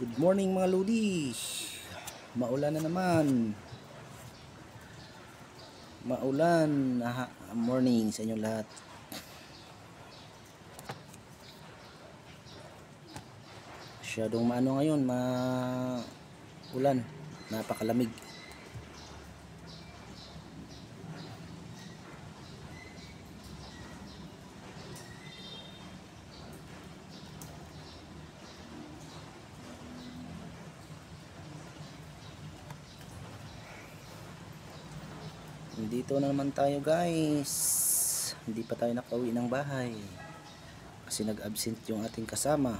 Good morning mga lodis. Maulan na naman. Maulan na morning sa inyo lahat. Masyadong maano ngayon, ulan. Napakalamig. Dito na naman tayo guys. Hindi pa tayo nakauwi ng bahay kasi nag-absent yung ating kasama,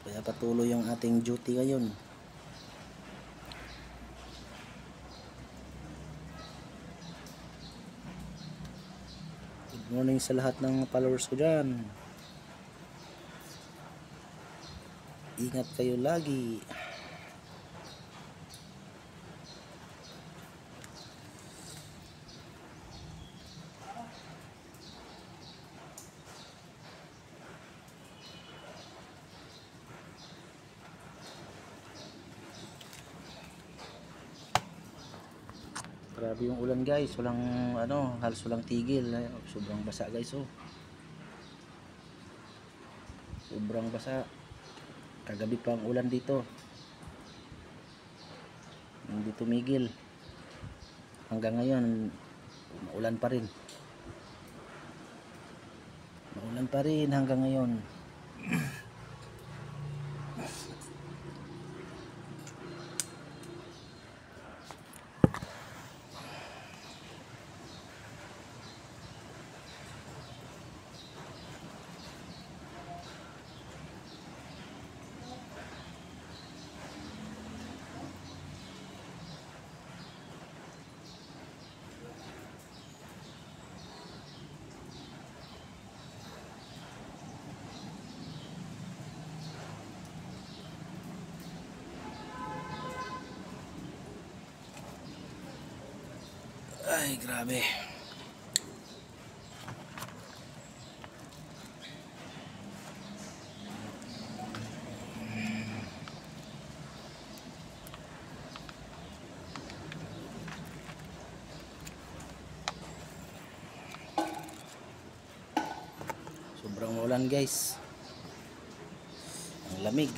kaya patuloy yung ating duty ngayon. Good morning sa lahat ng followers ko dyan. Ingat kayo lagi. Grabe yung ulan guys, halos walang tigil. Sobrang basa guys, oh. Sobrang basa. Kagabi pa ang ulan dito. Hindi tumigil. Hanggang ngayon, maulan pa rin. Maulan pa rin hanggang ngayon. Ay, grabe. Sobrang ulan guys. Ang lamig.